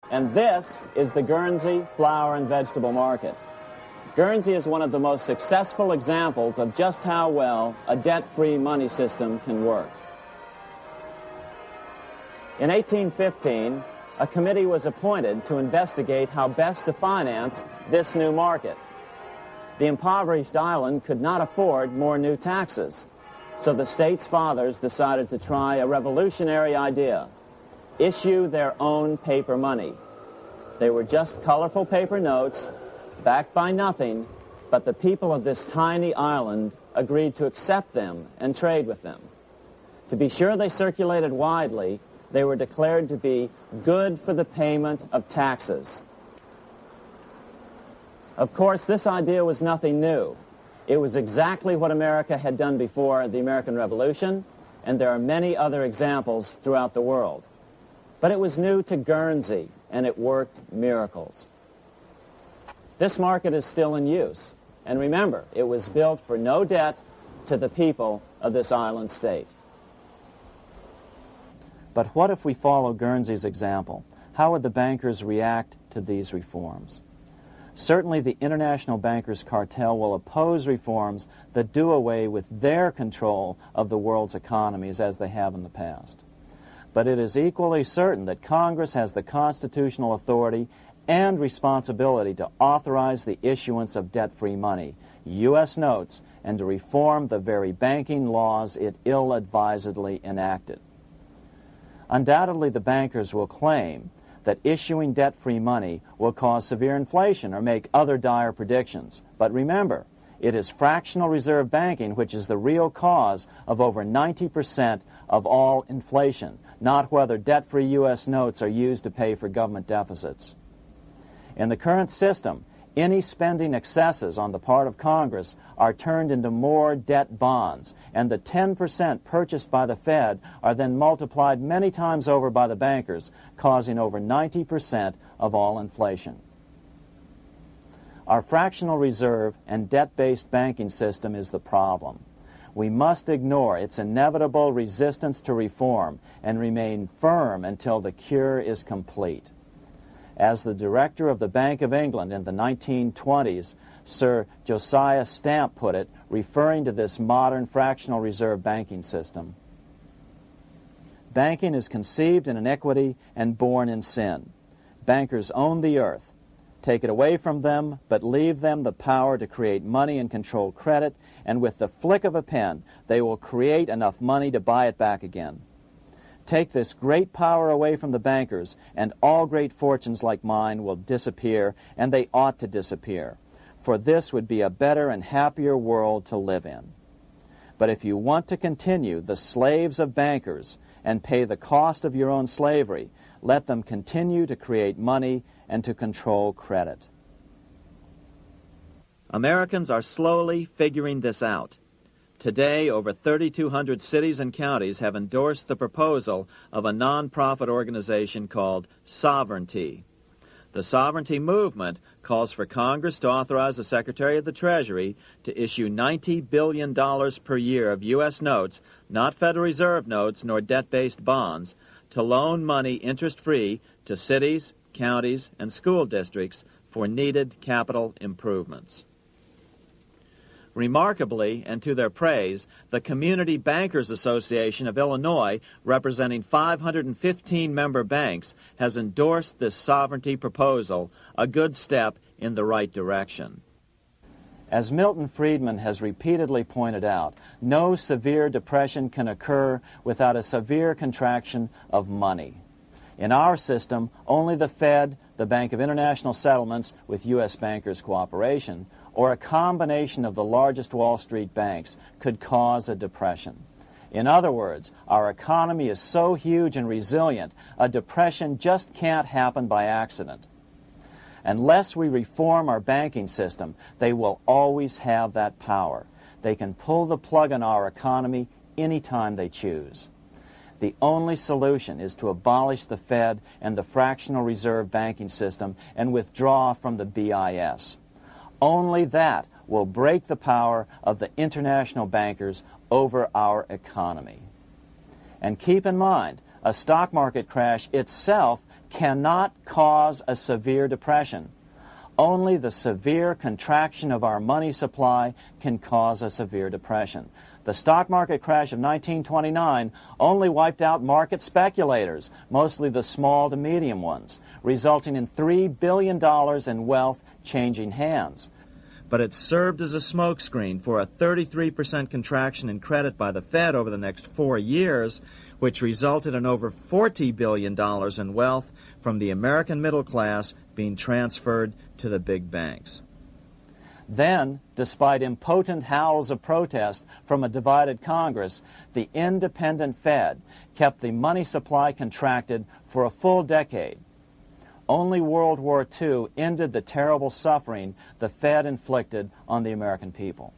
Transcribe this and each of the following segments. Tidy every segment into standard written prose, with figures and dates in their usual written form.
And this is the Guernsey flower and vegetable market. Guernsey is one of the most successful examples of just how well a debt-free money system can work. In 1815, a committee was appointed to investigate how best to finance this new market. The impoverished island could not afford more new taxes, so the state's fathers decided to try a revolutionary idea: issue their own paper money. They were just colorful paper notes, backed by nothing, but the people of this tiny island agreed to accept them and trade with them. To be sure they circulated widely, they were declared to be good for the payment of taxes. Of course, this idea was nothing new. It was exactly what America had done before the American Revolution, and there are many other examples throughout the world. But it was new to Guernsey, and it worked miracles. This market is still in use, and remember, it was built for no debt to the people of this island state. But what if we follow Guernsey's example? How would the bankers react to these reforms? Certainly the international bankers cartel will oppose reforms that do away with their control of the world's economies as they have in the past. But it is equally certain that Congress has the constitutional authority and responsibility to authorize the issuance of debt-free money, U.S. notes, and to reform the very banking laws it ill-advisedly enacted. Undoubtedly, the bankers will claim that issuing debt-free money will cause severe inflation or make other dire predictions. But remember, it is fractional reserve banking which is the real cause of over 90% of all inflation, not whether debt-free U.S. notes are used to pay for government deficits. In the current system, any spending excesses on the part of Congress are turned into more debt bonds, and the 10% purchased by the Fed are then multiplied many times over by the bankers, causing over 90% of all inflation. Our fractional reserve and debt-based banking system is the problem. We must ignore its inevitable resistance to reform and remain firm until the cure is complete. As the director of the Bank of England in the 1920s, Sir Josiah Stamp put it, referring to this modern fractional reserve banking system, banking is conceived in iniquity and born in sin. Bankers own the earth. Take it away from them, but leave them the power to create money and control credit, and with the flick of a pen, they will create enough money to buy it back again. Take this great power away from the bankers, and all great fortunes like mine will disappear, and they ought to disappear, for this would be a better and happier world to live in. But if you want to continue the slaves of bankers and pay the cost of your own slavery, let them continue to create money and to control credit. Americans are slowly figuring this out. Today, over 3,200 cities and counties have endorsed the proposal of a nonprofit organization called Sovereignty. The Sovereignty movement calls for Congress to authorize the Secretary of the Treasury to issue $90 billion per year of U.S. notes, not Federal Reserve notes nor debt-based bonds, to loan money interest-free to cities, counties, and school districts for needed capital improvements. Remarkably, and to their praise, the Community Bankers Association of Illinois, representing 515 member banks, has endorsed this sovereignty proposal, a good step in the right direction. As Milton Friedman has repeatedly pointed out, no severe depression can occur without a severe contraction of money. In our system, only the Fed, the Bank of International Settlements, with U.S. bankers' cooperation, or a combination of the largest Wall Street banks could cause a depression. In other words, our economy is so huge and resilient, a depression just can't happen by accident. Unless we reform our banking system, they will always have that power. They can pull the plug on our economy anytime they choose. The only solution is to abolish the Fed and the fractional reserve banking system and withdraw from the BIS. Only that will break the power of the international bankers over our economy. And keep in mind, a stock market crash itself cannot cause a severe depression. Only the severe contraction of our money supply can cause a severe depression. The stock market crash of 1929 only wiped out market speculators, mostly the small to medium ones, resulting in $3 billion in wealth changing hands. But it served as a smokescreen for a 33% contraction in credit by the Fed over the next 4 years, which resulted in over $40 billion in wealth from the American middle class being transferred to the big banks. Then, despite impotent howls of protest from a divided Congress, the independent Fed kept the money supply contracted for a full decade. Only World War II ended the terrible suffering the Fed inflicted on the American people.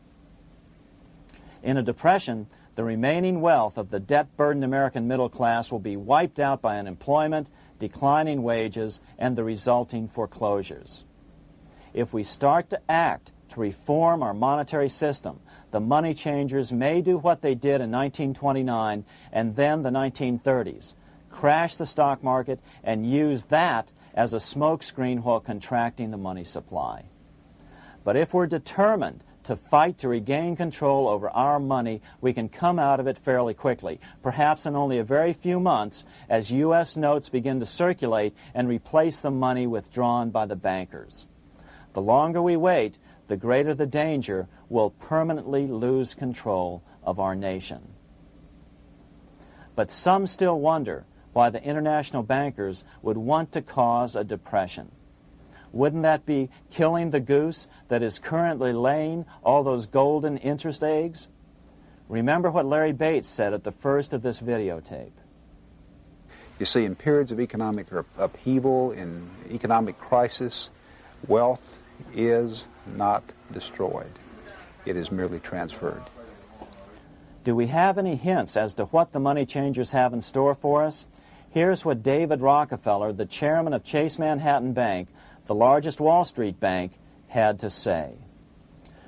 In a depression, the remaining wealth of the debt-burdened American middle class will be wiped out by unemployment, declining wages, and the resulting foreclosures. If we start to act to reform our monetary system, the money changers may do what they did in 1929 and then the 1930s, crash the stock market and use that as a smokescreen while contracting the money supply. But if we're determined to fight to regain control over our money, we can come out of it fairly quickly, perhaps in only a very few months, as U.S. notes begin to circulate and replace the money withdrawn by the bankers. The longer we wait, the greater the danger we'll permanently lose control of our nation. But some still wonder why the international bankers would want to cause a depression. Wouldn't that be killing the goose that is currently laying all those golden interest eggs? Remember what Larry Bates said at the first of this videotape. You see, in periods of economic upheaval, in economic crisis, wealth is not destroyed. It is merely transferred. Do we have any hints as to what the money changers have in store for us? Here's what David Rockefeller, the chairman of Chase Manhattan Bank, the largest Wall Street bank, had to say.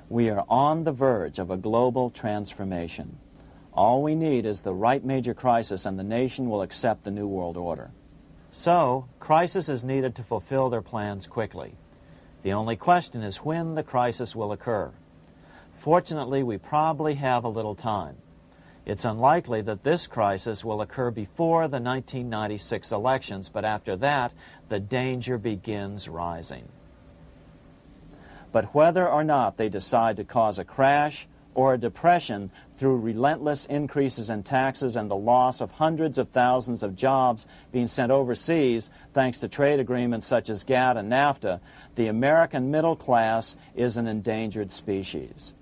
We are on the verge of a global transformation. All we need is the right major crisis and the nation will accept the New World Order. So, crisis is needed to fulfill their plans quickly. The only question is when the crisis will occur. Fortunately, we probably have a little time. It's unlikely that this crisis will occur before the 1996 elections, but after that, the danger begins rising. But whether or not they decide to cause a crash or a depression through relentless increases in taxes and the loss of hundreds of thousands of jobs being sent overseas thanks to trade agreements such as GATT and NAFTA, the American middle class is an endangered species.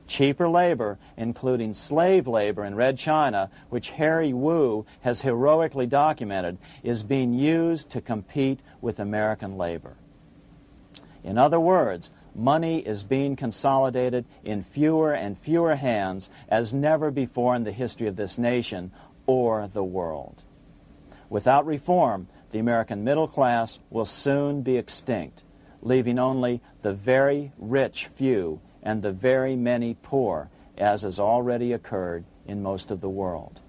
Cheaper labor, including slave labor in Red China, which Harry Wu has heroically documented, is being used to compete with American labor. In other words, money is being consolidated in fewer and fewer hands as never before in the history of this nation or the world. Without reform, the American middle class will soon be extinct, leaving only the very rich few and the very many poor, as has already occurred in most of the world.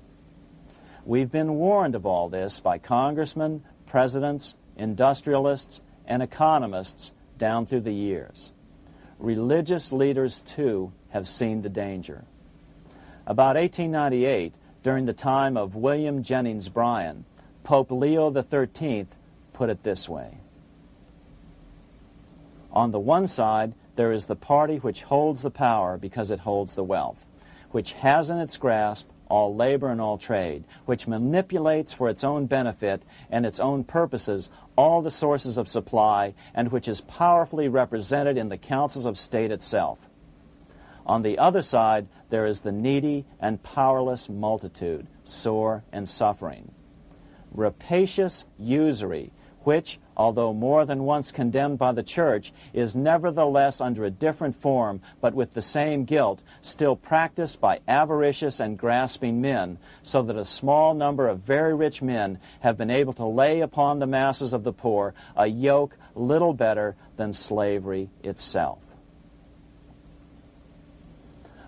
We've been warned of all this by congressmen, presidents, industrialists, and economists down through the years. Religious leaders, too, have seen the danger. About 1898, during the time of William Jennings Bryan, Pope Leo XIII put it this way. On the one side, there is the party which holds the power because it holds the wealth, which has in its grasp all labor and all trade, which manipulates for its own benefit and its own purposes all the sources of supply, and which is powerfully represented in the councils of state itself. On the other side, there is the needy and powerless multitude, sore and suffering. Rapacious usury, which, although more than once condemned by the Church, is nevertheless under a different form, but with the same guilt, still practiced by avaricious and grasping men, so that a small number of very rich men have been able to lay upon the masses of the poor a yoke little better than slavery itself.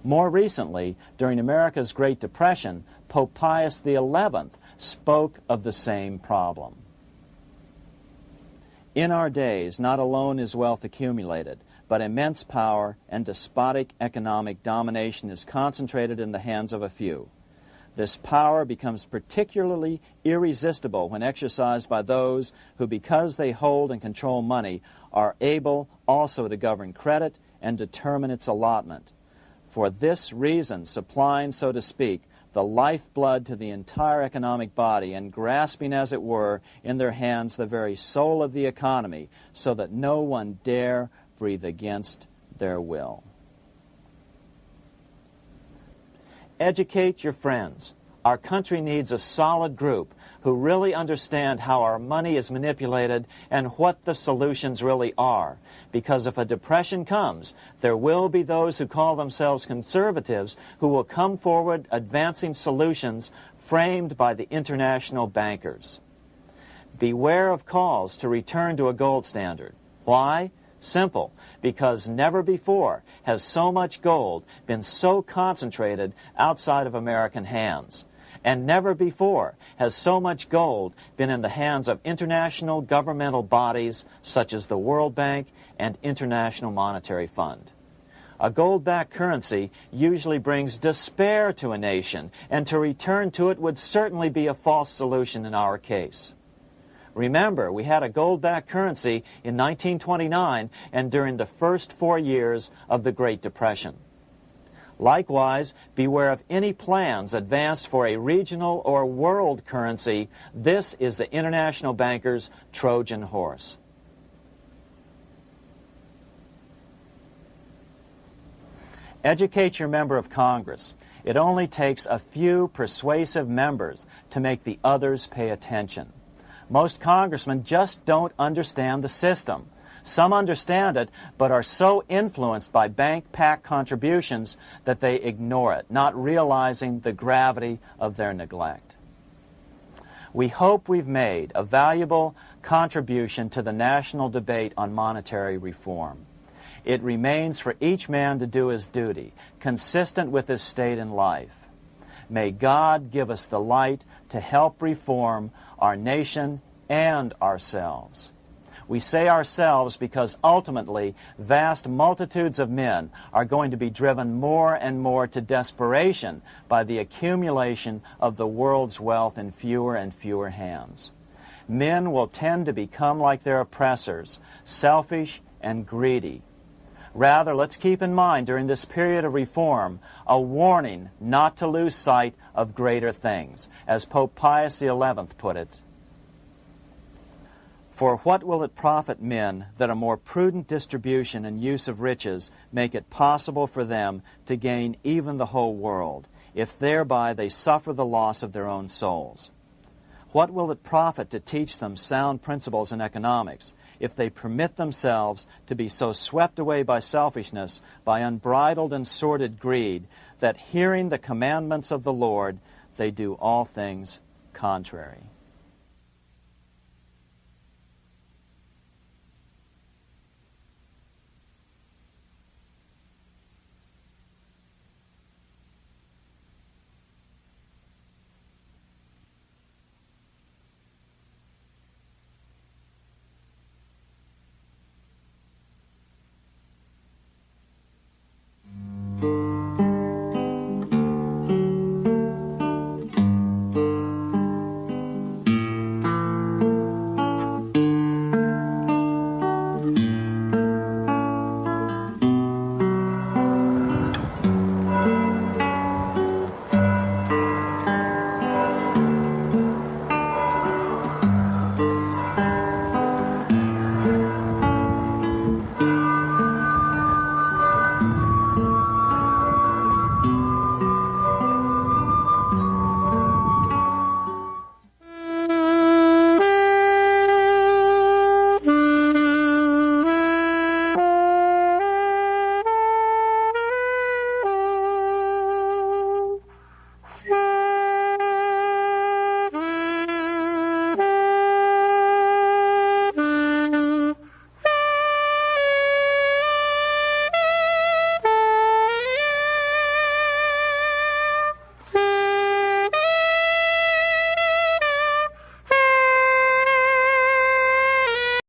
More recently, during America's Great Depression, Pope Pius XI spoke of the same problem. In our days, not alone is wealth accumulated, but immense power and despotic economic domination is concentrated in the hands of a few. This power becomes particularly irresistible when exercised by those who, because they hold and control money, are able also to govern credit and determine its allotment. For this reason, supplying, so to speak, the lifeblood to the entire economic body and grasping, as it were, in their hands the very soul of the economy, so that no one dare breathe against their will. Educate your friends. Our country needs a solid group who really understand how our money is manipulated and what the solutions really are. Because if a depression comes, there will be those who call themselves conservatives who will come forward advancing solutions framed by the international bankers. Beware of calls to return to a gold standard. Why? Simple, because never before has so much gold been so concentrated outside of American hands. And never before has so much gold been in the hands of international governmental bodies such as the World Bank and International Monetary Fund. A gold-backed currency usually brings despair to a nation, and to return to it would certainly be a false solution in our case. Remember, we had a gold-backed currency in 1929 and during the first 4 years of the Great Depression. Likewise, beware of any plans advanced for a regional or world currency. This is the international bankers' Trojan horse. Educate your member of Congress. It only takes a few persuasive members to make the others pay attention. Most congressmen just don't understand the system. Some understand it, but are so influenced by bank PAC contributions that they ignore it, not realizing the gravity of their neglect. We hope we've made a valuable contribution to the national debate on monetary reform. It remains for each man to do his duty, consistent with his state in life. May God give us the light to help reform our nation and ourselves. We say ourselves because ultimately vast multitudes of men are going to be driven more and more to desperation by the accumulation of the world's wealth in fewer and fewer hands. Men will tend to become like their oppressors, selfish and greedy. Rather, let's keep in mind during this period of reform a warning not to lose sight of greater things. As Pope Pius XI put it, "For what will it profit men that a more prudent distribution and use of riches make it possible for them to gain even the whole world, if thereby they suffer the loss of their own souls? What will it profit to teach them sound principles in economics, if they permit themselves to be so swept away by selfishness, by unbridled and sordid greed, that hearing the commandments of the Lord, they do all things contrary?"